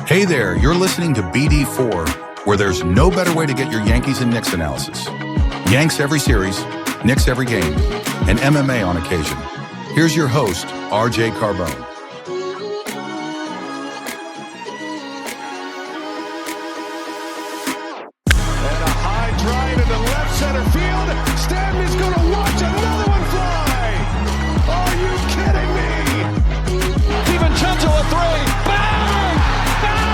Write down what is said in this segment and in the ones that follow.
Hey there, you're listening to BD4, where there's no better way to get your Yankees and Knicks analysis. Yanks every series, Knicks every game, and MMA on occasion. Here's your host, RJ Carbone. And a high drive into left center field. Stanley's going to watch another one fly. Are you kidding me? DiVincenzo a three. Bang! Bang!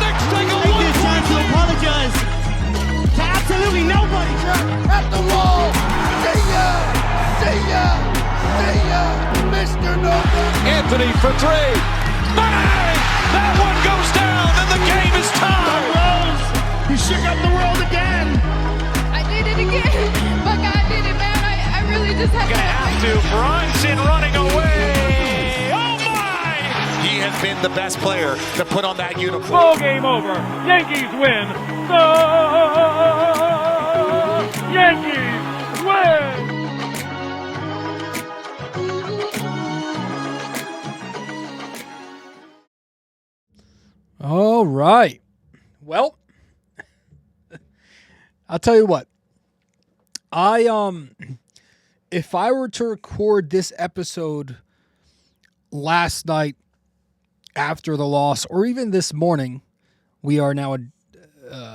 Knicks take a Take this chance to apologize to absolutely nobody. At the wall. See ya! See ya! See ya! Mr. Nova. Anthony for three. Bang! That one goes down and the game is tied. Rose, you shook up the world again. I did it again. My God did it, man. I really just had Gonna have to. Brunson running away. Oh my! He has been the best player to put on that uniform. Ball game over. Yankees win. The Yankees win. All right. Well, I'll tell you what. If I were to record this episode last night after the loss, or even this morning, we are now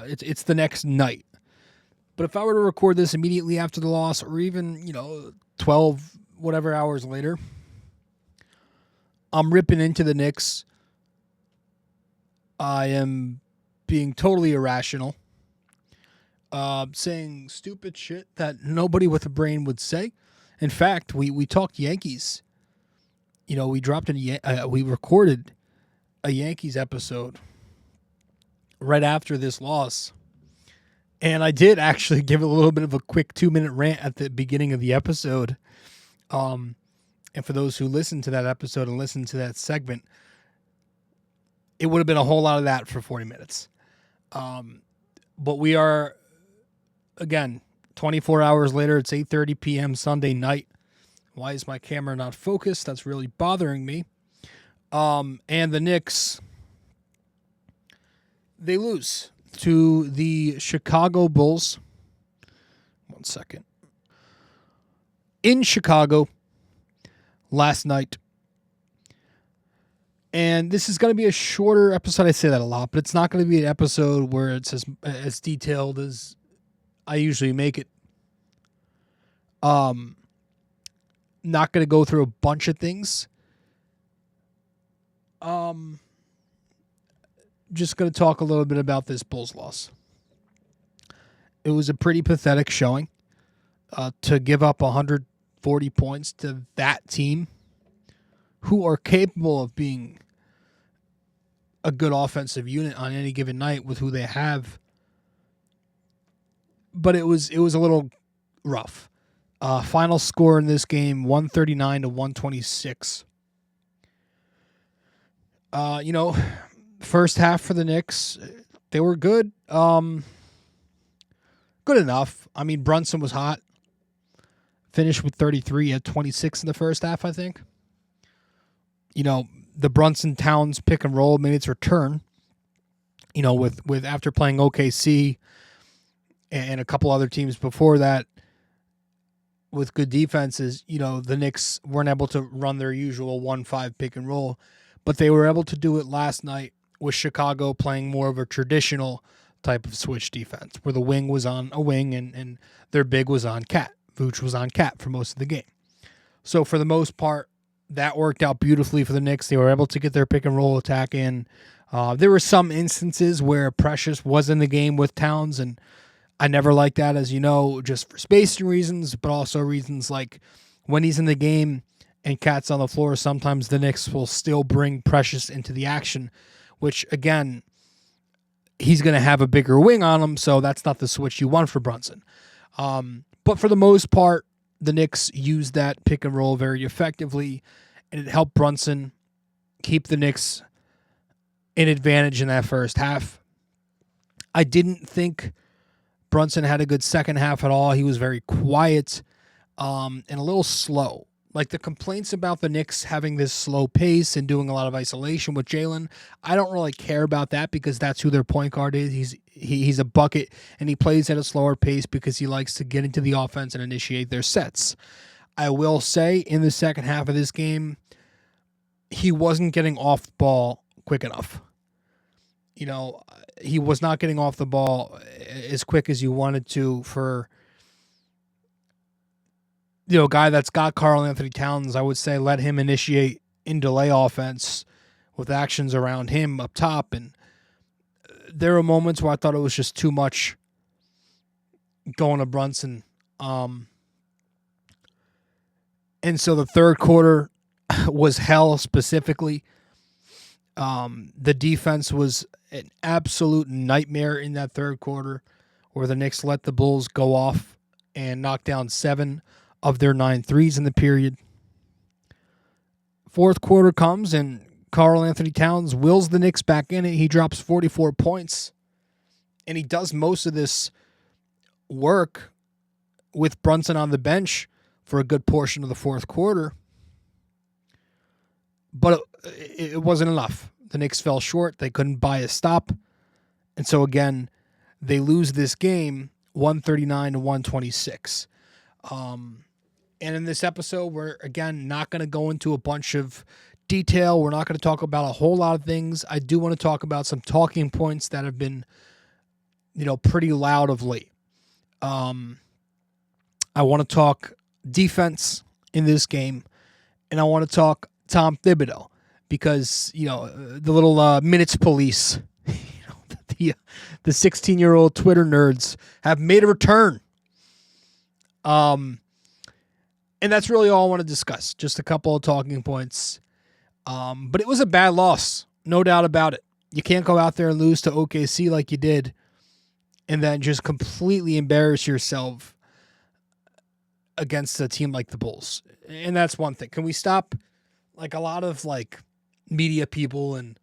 it's the next night. But if I were to record this immediately after the loss, or even 12 whatever hours later, I'm ripping into the Knicks. I am being totally irrational, saying stupid shit that nobody with a brain would say. In fact, we talked Yankees. We recorded a Yankees episode right after this loss. And I did actually give a little bit of a quick 2-minute rant at the beginning of the episode. And for those who listened to that episode and listened to that segment, it would have been a whole lot of that for 40 minutes. But we are, again, 24 hours later. It's 8:30 p.m. Sunday night. Why is my camera not focused? That's really bothering me. And the Knicks, they lose to the Chicago Bulls. 1 second. In Chicago last night. And this is going to be a shorter episode. I say that a lot, but it's not going to be an episode where it's as detailed as I usually make it. Not going to go through a bunch of things. Just going to talk a little bit about this Bulls loss. It was a pretty pathetic showing to give up 140 points to that team, who are capable of being a good offensive unit on any given night with who they have. But it was a little rough. Final score in this game, 139 to 126. First half for the Knicks, they were good. Good enough. I mean, Brunson was hot. Finished with 33 at 26 in the first half, I think. The Brunson Towns pick and roll made its return. With after playing OKC and a couple other teams before that with good defenses, the Knicks weren't able to run their usual 1-5 pick and roll, but they were able to do it last night with Chicago playing more of a traditional type of switch defense, where the wing was on a wing and their big was on Cat. Vooch was on Cat for most of the game. So for the most part, that worked out beautifully for the Knicks. They were able to get their pick and roll attack in. There were some instances where Precious was in the game with Towns, and I never liked that, as you know, just for spacing reasons, but also reasons like when he's in the game and Cat's on the floor, sometimes the Knicks will still bring Precious into the action, which, again, he's going to have a bigger wing on him, so that's not the switch you want for Brunson. But for the most part, the Knicks used that pick and roll very effectively, and it helped Brunson keep the Knicks in advantage in that first half. I didn't think Brunson had a good second half at all. He was very quiet and a little slow, Like the complaints about the Knicks having this slow pace and doing a lot of isolation with Jalen, I don't really care about that because that's who their point guard is. He's a bucket, and he plays at a slower pace because he likes to get into the offense and initiate their sets. I will say in the second half of this game, he wasn't getting off the ball quick enough. You know, he was not getting off the ball as quick as you wanted to for, you know, a guy that's got Karl Anthony Towns. I would say let him initiate in delay offense with actions around him up top. And there were moments where I thought it was just too much going to Brunson. And so the third quarter was hell specifically. The defense was an absolute nightmare in that third quarter where the Knicks let the Bulls go off and knock down 7 of their 9 threes in the period. Fourth quarter comes and Karl Anthony Towns wills the Knicks back in it. He drops 44 points. And he does most of this work with Brunson on the bench for a good portion of the fourth quarter. But it wasn't enough. The Knicks fell short. They couldn't buy a stop. And so, again, they lose this game 139 to 126. And in this episode, we're, again, not going to go into a bunch of detail. We're not going to talk about a whole lot of things. I do want to talk about some talking points that have been, you know, pretty loud of late. I want to talk defense in this game, and I want to talk Tom Thibodeau because, you know, the little minutes police, you know, the 16-year-old Twitter nerds have made a return. And that's really all I want to discuss. Just a couple of talking points. But it was a bad loss, no doubt about it. You can't go out there and lose to OKC like you did and then just completely embarrass yourself against a team like the Bulls. And that's one thing. Can we stop, like, a lot of, like, media people and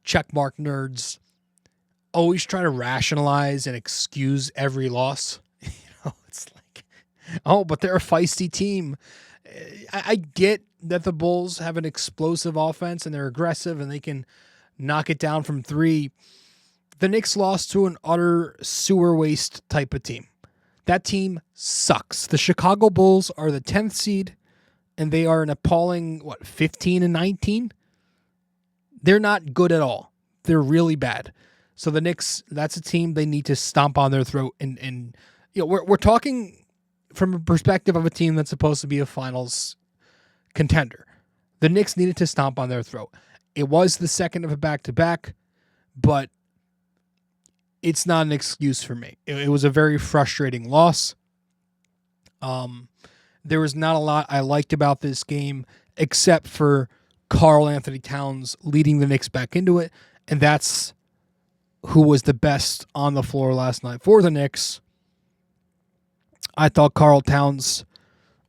checkmark nerds always try to rationalize and excuse every loss? You know, it's like, oh, but they're a feisty team. I get that the Bulls have an explosive offense and they're aggressive and they can knock it down from 3. The Knicks lost to an utter sewer waste type of team. That team sucks. The Chicago Bulls are the 10th seed, and they are an appalling, 15-19? They're not good at all. They're really bad. So the Knicks, that's a team they need to stomp on their throat. And you know, we're talking from a perspective of a team that's supposed to be a finals contender. The Knicks needed to stomp on their throat. It was the second of a back-to-back, but it's not an excuse for me. It was a very frustrating loss. There was not a lot I liked about this game except for Karl Anthony Towns leading the Knicks back into it, and that's who was the best on the floor last night for the Knicks. I thought Karl Towns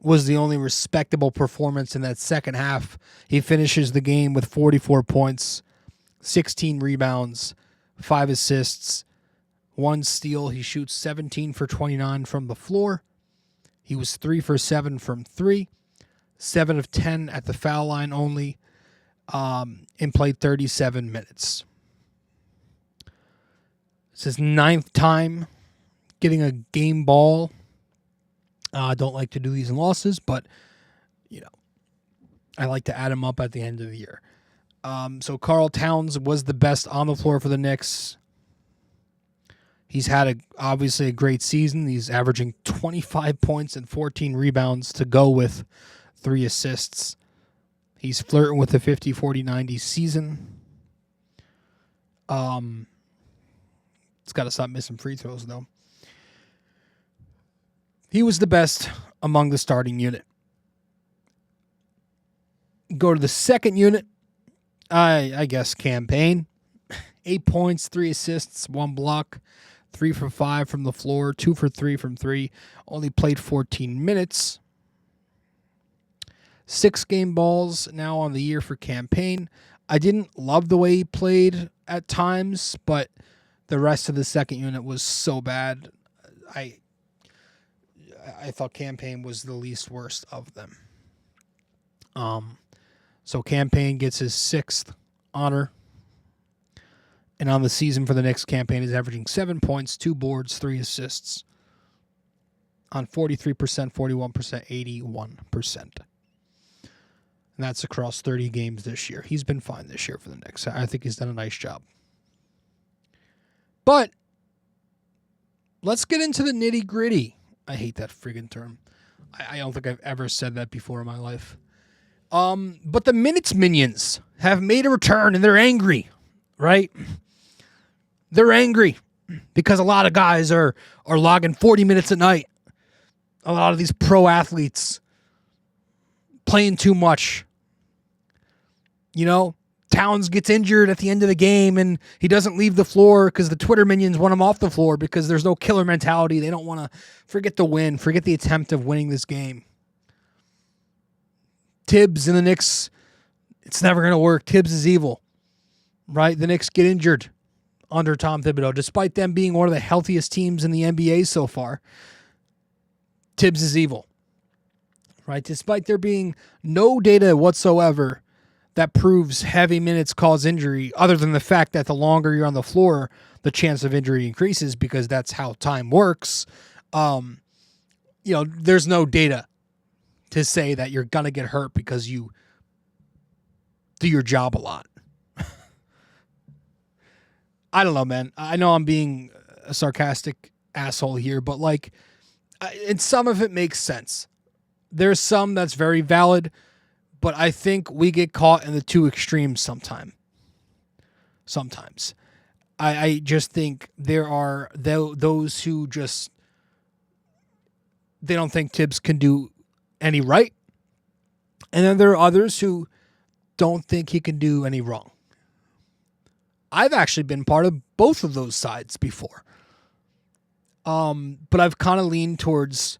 was the only respectable performance in that second half. He finishes the game with 44 points, 16 rebounds, 5 assists, 1 steal. He shoots 17 for 29 from the floor. He was 3 for 7 from 3, 7 of 10 at the foul line only, and played 37 minutes. It's his 9th time getting a game ball. I don't like to do these in losses, but, you know, I like to add him up at the end of the year. So Karl Towns was the best on the floor for the Knicks. He's had obviously a great season. He's averaging 25 points and 14 rebounds to go with 3 assists. He's flirting with the 50-40-90 season. He's got to stop missing free throws, though. He was the best among the starting unit. Go to the second unit. I guess campaign. 8 points, 3 assists, 1 block, 3 for 5 from the floor, 2 for 3 from 3. Only played 14 minutes. 6 game balls now on the year for campaign. I didn't love the way he played at times, but the rest of the second unit was so bad. I thought campaign was the least worst of them. So Campaign gets his 6th honor. And on the season for the Knicks, Campaign is averaging 7 points, 2 boards, 3 assists on 43%, 41%, 81%. And that's across 30 games this year. He's been fine this year for the Knicks. I think he's done a nice job. But let's get into the nitty-gritty. I hate that friggin' term. I don't think I've ever said that before in my life. But the Minutes Minions have made a return, and they're angry, right? They're angry because a lot of guys are logging 40 minutes a night. A lot of these pro athletes playing too much. You know, Towns gets injured at the end of the game and he doesn't leave the floor because the Twitter minions want him off the floor because there's no killer mentality. They don't want to forget the win, forget the attempt of winning this game. Tibbs and the Knicks, it's never going to work. Tibbs is evil, right? The Knicks get injured under Tom Thibodeau, despite them being one of the healthiest teams in the NBA so far. Tibbs is evil, right? Despite there being no data whatsoever that proves heavy minutes cause injury, other than the fact that the longer you're on the floor, the chance of injury increases because that's how time works. There's no data to say that you're going to get hurt because you do your job a lot. I don't know, man. I know I'm being a sarcastic asshole here, but and some of it makes sense. There's some that's very valid, but I think we get caught in the two extremes sometimes. I just think there are those who just, they don't think Tibbs can do any right. And then there are others who don't think he can do any wrong. I've actually been part of both of those sides before. But I've kind of leaned towards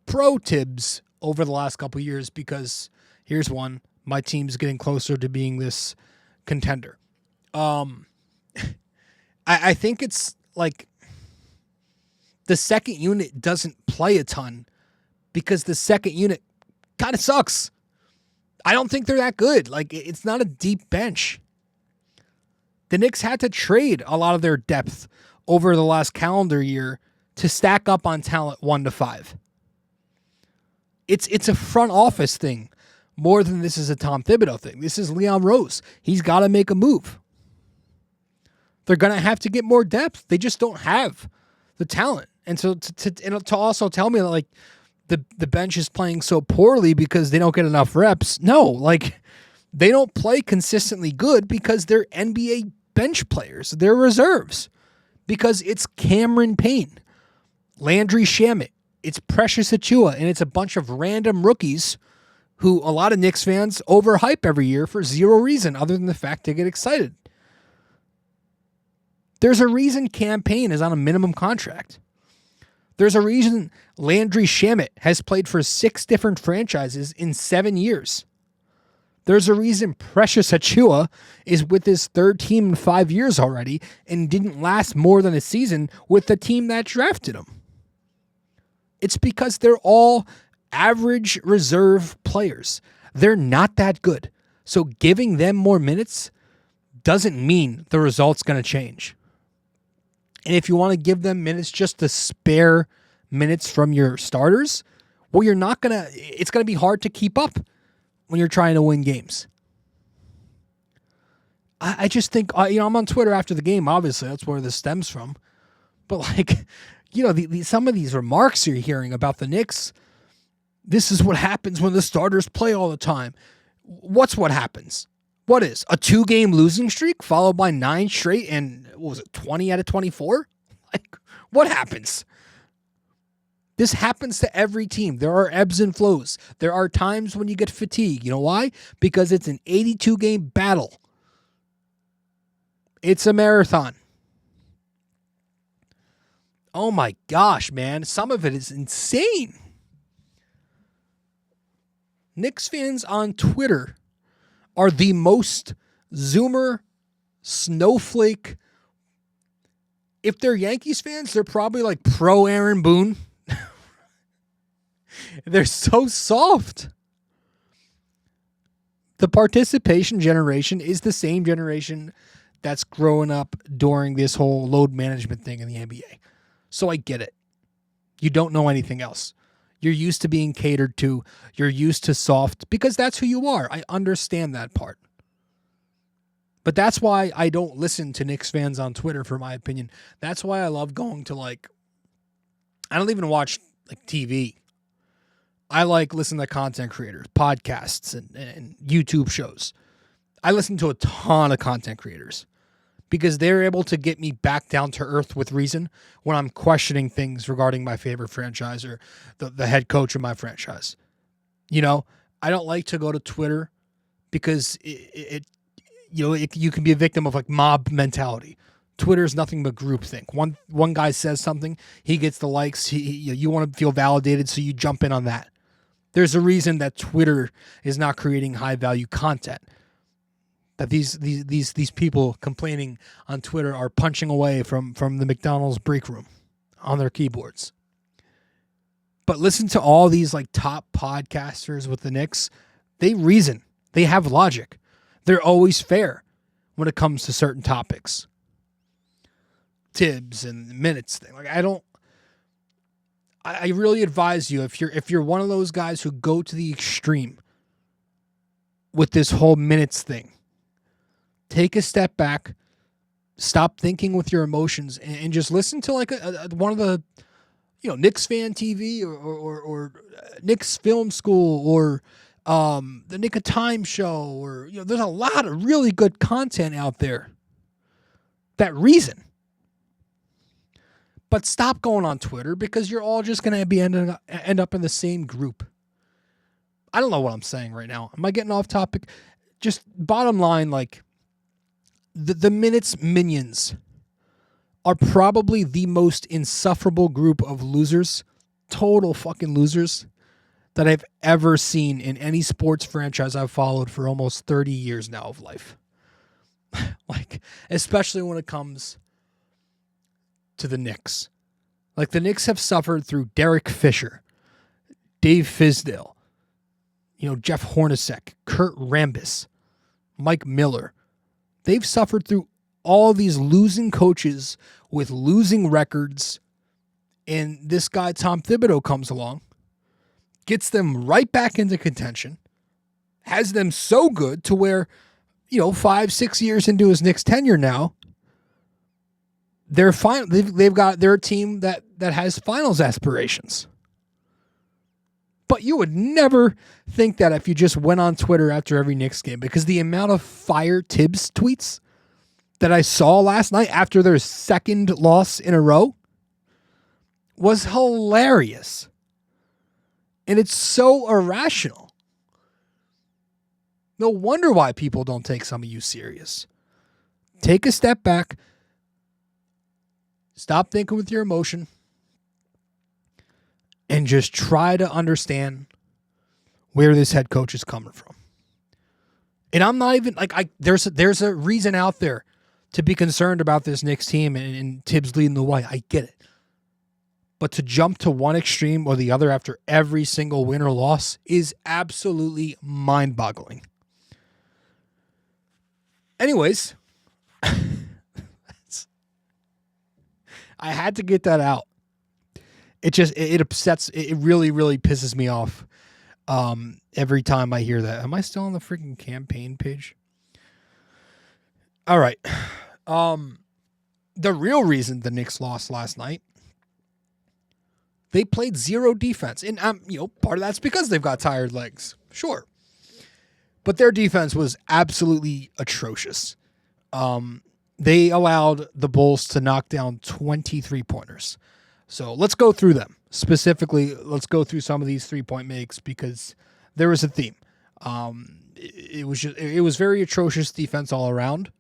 pro Tibbs over the last couple of years because here's one, my team's getting closer to being this contender. I think it's like the second unit doesn't play a ton because the second unit kind of sucks. I don't think they're that good. It's not a deep bench. The Knicks had to trade a lot of their depth over the last calendar year to stack up on talent 1 to 5. It's a front office thing more than this is a Tom Thibodeau thing. This is Leon Rose. He's got to make a move. They're going to have to get more depth. They just don't have the talent. And so to also tell me that the bench is playing so poorly because they don't get enough reps. No, they don't play consistently good because they're NBA bench players. They're reserves because it's Cameron Payne, Landry Shamet, it's Precious Achiuwa, and it's a bunch of random rookies who a lot of Knicks fans overhype every year for zero reason other than the fact they get excited. There's a reason Cam Payne is on a minimum contract. There's a reason Landry Shamet has played for 6 different franchises in 7 years. There's a reason Precious Achiuwa is with his 3rd team in 5 years already and didn't last more than a season with the team that drafted him. It's because they're all average reserve players. They're not that good. So giving them more minutes doesn't mean the result's going to change. And if you want to give them minutes just to spare minutes from your starters, well, it's going to be hard to keep up when you're trying to win games. I just think, I'm on Twitter after the game, obviously, that's where this stems from. But some of these remarks you're hearing about the Knicks, this is what happens when the starters play all the time. What's what happens? What is a 2-game losing streak followed by 9 straight and 20 out of 24? What happens? This happens to every team. There are ebbs and flows. There are times when you get fatigue. You know why? Because it's an 82-game battle. It's a marathon. Oh my gosh, man. Some of it is insane. Knicks fans on Twitter are the most Zoomer, snowflake. If they're Yankees fans, they're probably pro Aaron Boone. They're so soft. The participation generation is the same generation that's growing up during this whole load management thing in the NBA. So I get it. You don't know anything else. You're used to being catered to. You're used to soft because that's who you are. I understand that part. But that's why I don't listen to Knicks fans on Twitter for my opinion. That's why I love going to I don't even watch TV. I listen to content creators, podcasts, and YouTube shows. I listen to a ton of content creators because they're able to get me back down to earth with reason when I'm questioning things regarding my favorite franchise or the head coach of my franchise. You know, I don't like to go to Twitter because you can be a victim of mob mentality. Twitter is nothing but groupthink. One guy says something, he gets the likes. You want to feel validated, so you jump in on that. There's a reason that Twitter is not creating high value content. That these people complaining on Twitter are punching away from the McDonald's break room on their keyboards. But listen to all these top podcasters with the Knicks. They reason. They have logic. They're always fair when it comes to certain topics. Tibbs and the minutes thing. I really advise you if you're one of those guys who go to the extreme with this whole minutes thing, take a step back, stop thinking with your emotions, and just listen to one of the Knicks fan TV or Knicks film school or the Nick of Time show or there's a lot of really good content out there that reason. But stop going on Twitter because you're all just going to end up in the same group. I don't know what I'm saying right now. Am I getting off topic? Just bottom line, the Minutes minions are probably the most insufferable group of losers, total fucking losers, that I've ever seen in any sports franchise I've followed for almost 30 years now of life. Especially when it comes to the Knicks. The Knicks have suffered through Derek Fisher, Dave Fizdale, Jeff Hornacek, Kurt Rambis, Mike Miller. They've suffered through all these losing coaches with losing records, and this guy Tom Thibodeau comes along, gets them right back into contention, has them so good to where, 5-6 years into his Knicks tenure now, they're fine. They're a team that has finals aspirations. But you would never think that if you just went on Twitter after every Knicks game, because the amount of fire Tibbs tweets that I saw last night after their second loss in a row was hilarious. And it's so irrational. No wonder why people don't take some of you serious. Take a step back. Stop thinking with your emotion and just try to understand where this head coach is coming from. And I'm not even there's a reason out there to be concerned about this Knicks team and Tibbs leading the way. I get it. But to jump to one extreme or the other after every single win or loss is absolutely mind-boggling. Anyways, I had to get that out. It upsets. It really, really pisses me off every time I hear that. Am I still on the freaking campaign page? All right. The real reason the Knicks lost last night, they played zero defense. And part of that's because they've got tired legs. Sure. But their defense was absolutely atrocious. They allowed the Bulls to knock down 23 pointers. So let's go through them. Specifically, let's go through some of these 3-point makes because there was a theme. It was very atrocious defense all around.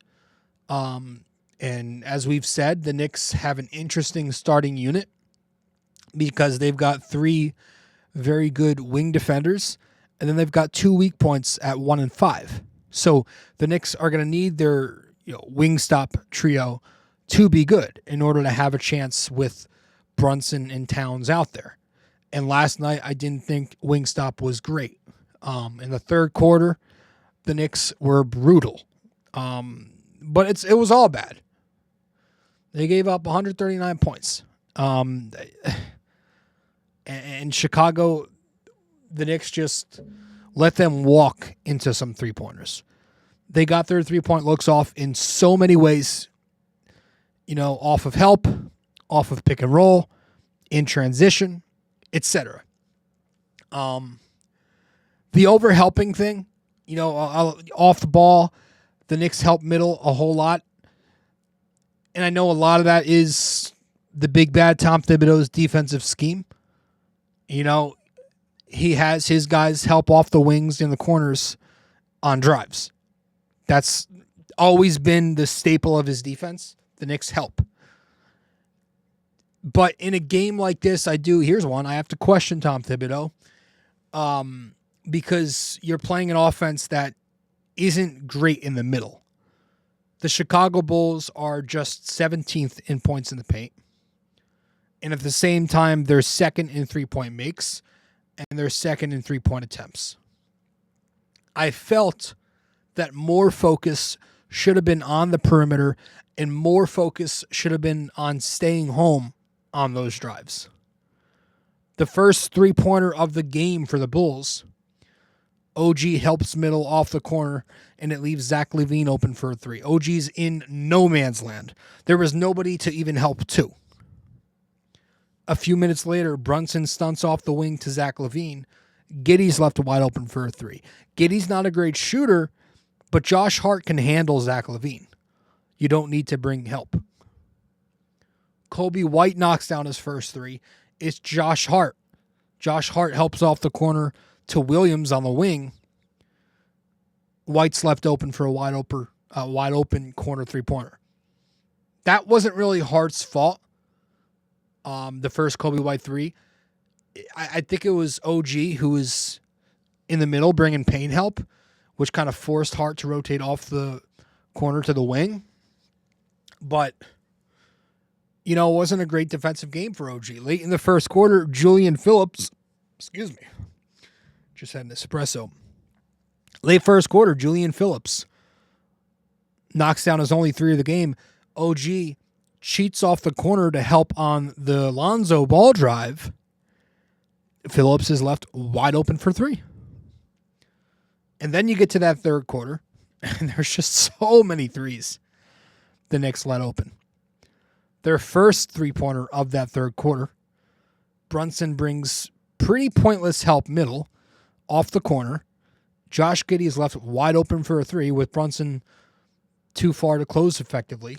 And as we've said, the Knicks have an interesting starting unit because they've got 3 very good wing defenders, and then they've got 2 weak points at 1 and 5. So the Knicks are going to need their wing stop trio to be good in order to have a chance with Brunson and Towns out there. And last night, I didn't think Wingstop was great. In the third quarter, the Knicks were brutal. But it was all bad. They gave up 139 points. And Chicago, the Knicks just let them walk into some three-pointers. They got their three-point looks off in so many ways, off of help, off of pick and roll, in transition, etc. The over-helping thing, off the ball, the Knicks help middle a whole lot. And I know a lot of that is the big bad Tom Thibodeau's defensive scheme. He has his guys help off the wings in the corners on drives. That's always been the staple of his defense. The Knicks help. But in a game like this, here's one. I have to question Tom Thibodeau because you're playing an offense that isn't great in the middle. The Chicago Bulls are just 17th in points in the paint. And at the same time, they're second in three-point makes, and they're second in three-point attempts. I felt that more focus should have been on the perimeter, and more focus should have been on staying home on those drives. The first three-pointer of the game for the Bulls, OG helps middle off the corner, and it leaves Zach LaVine open for a three. OG's in no man's land. There was nobody to even help two. A few minutes later, Brunson stunts off the wing to Zach LaVine. Giddey's left wide open for a three. Giddey's not a great shooter, but Josh Hart can handle Zach LaVine. You don't need to bring help. Kobe White knocks down his first three. It's Josh Hart. Josh Hart helps off the corner to Williams on the wing. White's left open for a wide open corner three-pointer. That wasn't really Hart's fault. The first Kobe White three. I think it was OG who was in the middle bringing Payne help, which kind of forced Hart to rotate off the corner to the wing. But, it wasn't a great defensive game for OG. Late in the first quarter, Julian Phillips, just had an espresso. Late first quarter, Julian Phillips knocks down his only three of the game. OG cheats off the corner to help on the Lonzo ball drive. Phillips is left wide open for three. And then you get to that third quarter, and there's just so many threes the Knicks let open. Their first three-pointer of that third quarter, Brunson brings pretty pointless help middle off the corner. Josh Giddey is left wide open for a three with Brunson too far to close effectively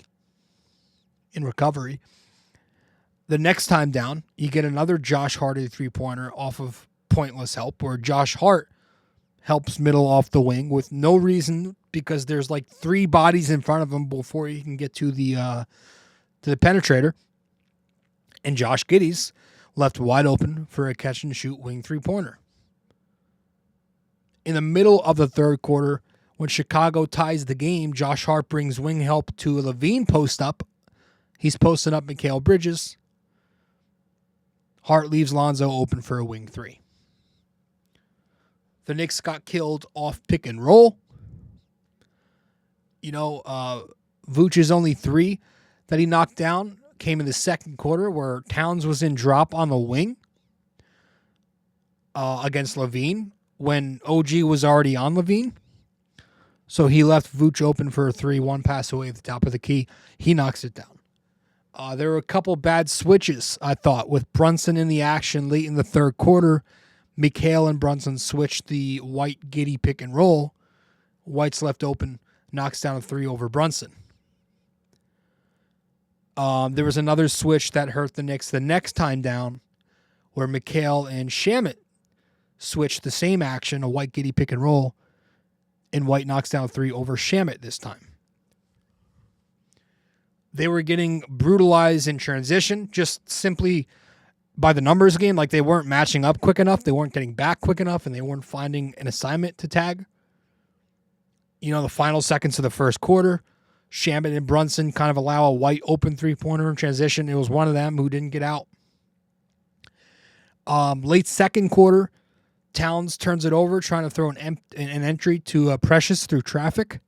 in recovery. The next time down, you get another Josh Hardy three-pointer off of pointless help where Josh Hart helps middle off the wing with no reason because there's like three bodies in front of him before he can get to the penetrator. And Josh Giddey's left wide open for a catch-and-shoot wing three-pointer. In the middle of the third quarter, when Chicago ties the game, Josh Hart brings wing help to LaVine post-up. He's posting up Mikal Bridges. Hart leaves Lonzo open for a wing three. The Knicks got killed off pick and roll. Vooch's only three that he knocked down came in the second quarter where Towns was in drop on the wing against LaVine when OG was already on LaVine. So he left Vooch open for a three, one pass away at the top of the key. He knocks it down. There were a couple bad switches, I thought, with Brunson in the action late in the third quarter. Mikal and Brunson switched the White-Giddey pick and roll. White's left open, knocks down a three over Brunson. There was another switch that hurt the Knicks the next time down where Mikal and Shamet switched the same action, a White-Giddey pick and roll, and White knocks down a three over Shamet this time. They were getting brutalized in transition, just simply by the numbers game. Like they weren't matching up quick enough. They weren't getting back quick enough, and they weren't finding an assignment to tag. The final seconds of the first quarter, Shamet and Brunson kind of allow a White open three-pointer in transition. It was one of them who didn't get out. Late second quarter, Towns turns it over, trying to throw an entry to Precious through traffic.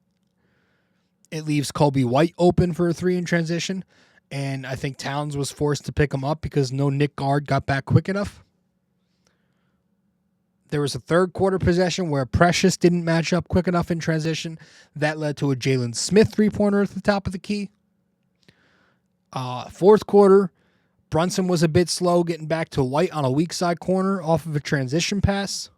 It leaves Kobe White open for a 3 in transition, and I think Towns was forced to pick him up because no Knick guard got back quick enough. There was a third quarter possession where Precious didn't match up quick enough in transition. That led to a Jalen Smith 3-pointer at the top of the key. Fourth quarter, Brunson was a bit slow getting back to White on a weak side corner off of a transition pass.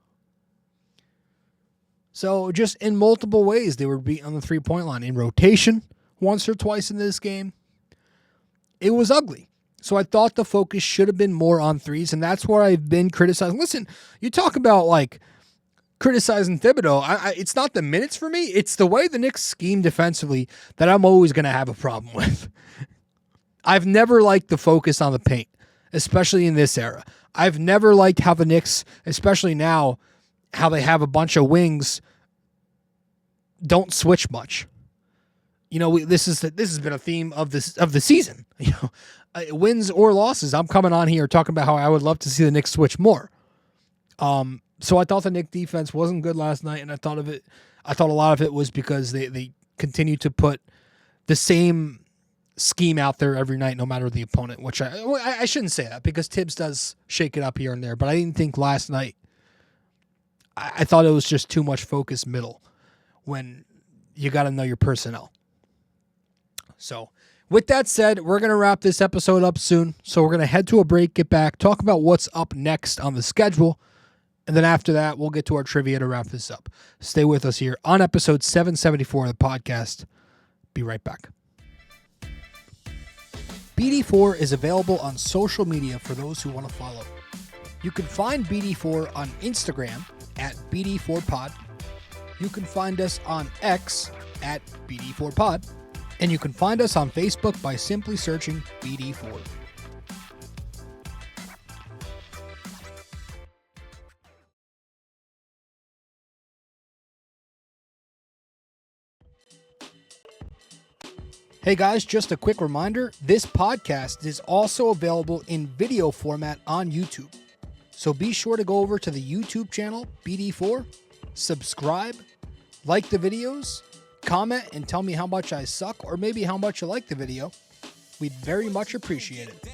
So just in multiple ways, they were beat on the 3-point line. In rotation, once or twice in this game. It was ugly. So I thought the focus should have been more on threes, and that's where I've been criticizing. Listen, you talk about like criticizing Thibodeau. It's not the minutes for me. It's the way the Knicks scheme defensively that I'm always going to have a problem with. I've never liked the focus on the paint, especially in this era. I've never liked how the Knicks, especially now, how they have a bunch of wings, don't switch much. You know, this has been a theme of the season. You know, wins or losses. I'm coming on here talking about how I would love to see the Knicks switch more. So I thought the Knicks defense wasn't good last night, and I thought a lot of it was because they continue to put the same scheme out there every night, no matter the opponent. Which I shouldn't say that because Tibbs does shake it up here and there, but I didn't think last night. I thought it was just too much focus middle when you got to know your personnel. So with that said, we're going to wrap this episode up soon. So we're going to head to a break, get back, talk about what's up next on the schedule. And then after that, we'll get to our trivia to wrap this up. Stay with us here on episode 774 of the podcast. Be right back. BD4 is available on social media for those who want to follow. You can find BD4 on Instagram at BD4Pod. You can find us on X at BD4Pod. And you can find us on Facebook by simply searching BD4. Hey guys, just a quick reminder, this podcast is also available in video format on YouTube. So be sure to go over to the YouTube channel, BD4, subscribe, like the videos, comment, and tell me how much I suck or maybe how much you like the video. We'd very much appreciate it.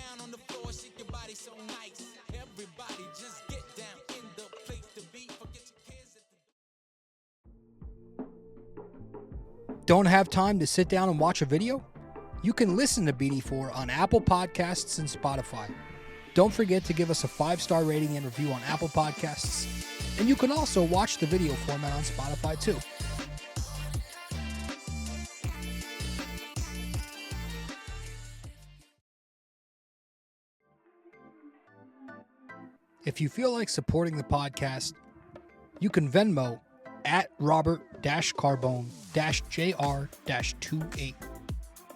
Don't have time to sit down and watch a video? You can listen to BD4 on Apple Podcasts and Spotify. Don't forget to give us a 5-star rating and review on Apple Podcasts. And you can also watch the video format on Spotify too. If you feel like supporting the podcast, you can Venmo at Robert-Carbone-JR-28.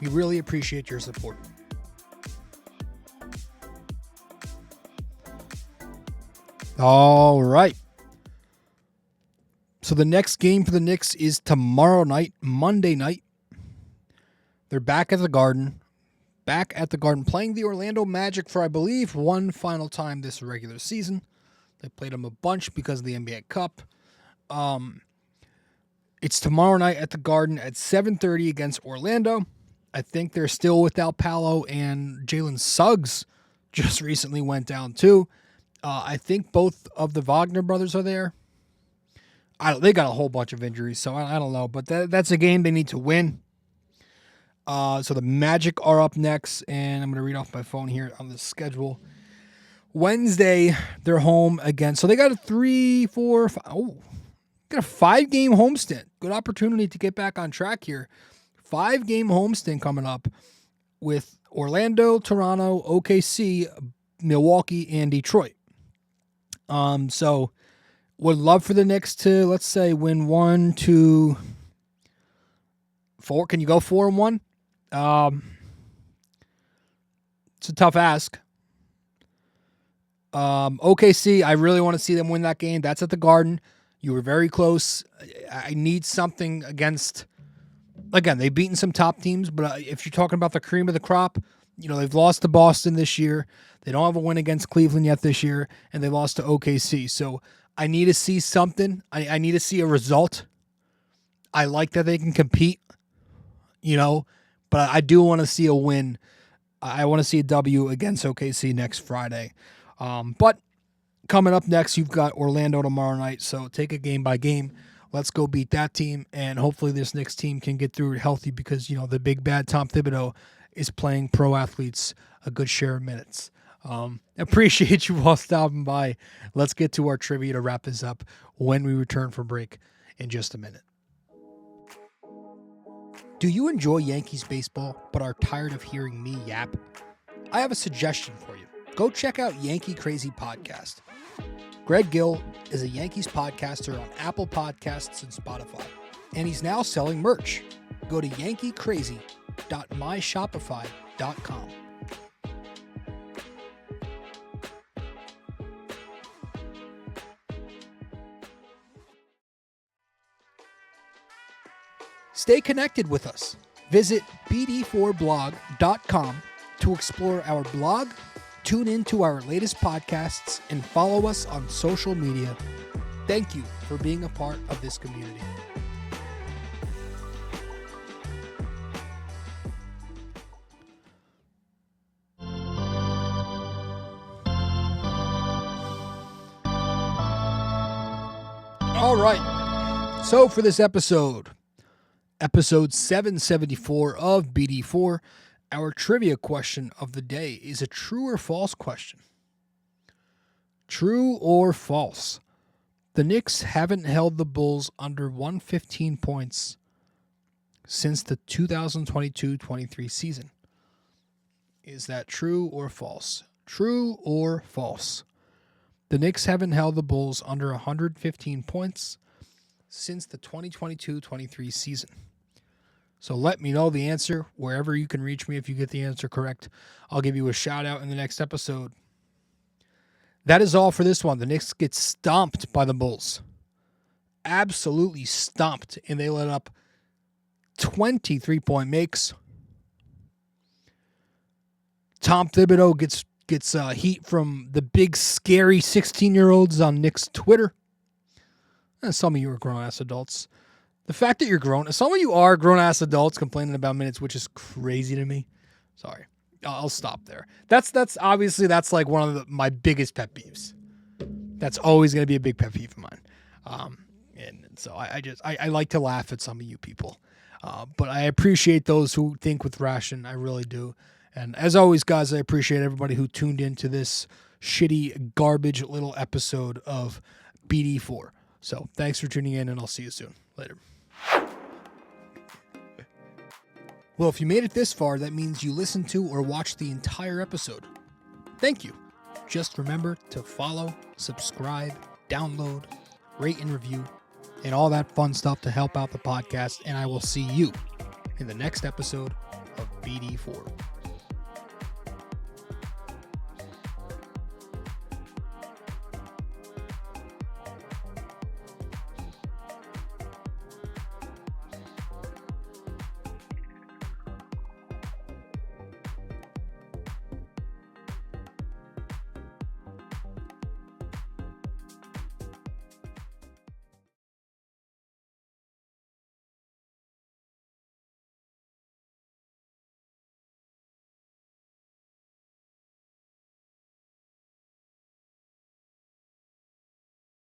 We really appreciate your support. All right. So the next game for the Knicks is tomorrow night, Monday night. They're back at the Garden. Playing the Orlando Magic for, I believe, one final time this regular season. They played them a bunch because of the NBA Cup. It's tomorrow night at the Garden at 7:30 against Orlando. I think they're still without Paolo, and Jalen Suggs just recently went down too. I think both of the Wagner brothers are there. They got a whole bunch of injuries, so I don't know. But that's a game they need to win. So the Magic are up next, and I'm going to read off my phone here on the schedule. Wednesday, they're home again. So they got a 5-game homestand. Good opportunity to get back on track here. 5-game homestand coming up with Orlando, Toronto, OKC, Milwaukee, and Detroit. So would love for the Knicks to, let's say, win 1, 2, 4. Can you go 4-1? It's a tough ask. OKC, I really want to see them win that game. That's at the Garden. You were very close. I need something against... Again, they've beaten some top teams, but if you're talking about the cream of the crop, They've lost to Boston this year. They don't have a win against Cleveland yet this year, and they lost to OKC. So I need to see something. I need to see a result. I like that they can compete, but I do want to see a win. I want to see a W against OKC next Friday. But coming up next, you've got Orlando tomorrow night, so take it game by game. Let's go beat that team, and hopefully this Knicks team can get through it healthy because, the big bad Tom Thibodeau is playing pro athletes a good share of minutes. Appreciate you all stopping by. Let's get to our trivia to wrap this up when we return from break in just a minute. Do you enjoy Yankees baseball but are tired of hearing me yap? I have a suggestion for you. Go check out Yankee Crazy Podcast. Greg Gill is a Yankees podcaster on Apple Podcasts and Spotify, and he's now selling merch. Go to yankeecrazy.myshopify.com. Stay connected with us. Visit BD4blog.com to explore our blog, tune into our latest podcasts, and follow us on social media. Thank you for being a part of this community. All right. So for this episode 774 of BD4, our trivia question of the day is a true or false question. True or false? The Knicks haven't held the Bulls under 115 points since the 2022-23 season. Is that true or false? True or false? The Knicks haven't held the Bulls under 115 points since the 2022-23 season. So let me know the answer wherever you can reach me. If you get the answer correct, I'll give you a shout out in the next episode. That is all for this one. The Knicks get stomped by the Bulls. Absolutely stomped. And they let up 20 3-point makes. Tom Thibodeau gets heat from the big, scary 16-year-olds on Knicks Twitter. And some of you are grown-ass adults. The fact that you're grown, some of you are grown-ass adults complaining about minutes, which is crazy to me. Sorry. I'll stop there. That's obviously, that's like one of my biggest pet peeves. That's always going to be a big pet peeve of mine. And so I like to laugh at some of you people. But I appreciate those who think with ration. I really do. And as always, guys, I appreciate everybody who tuned into this shitty, garbage little episode of BD4. So thanks for tuning in, and I'll see you soon. Later. Well, if you made it this far, that means you listened to or watched the entire episode. Thank you. Just remember to follow, subscribe, download, rate and review, and all that fun stuff to help out the podcast, and I will see you in the next episode of BD4.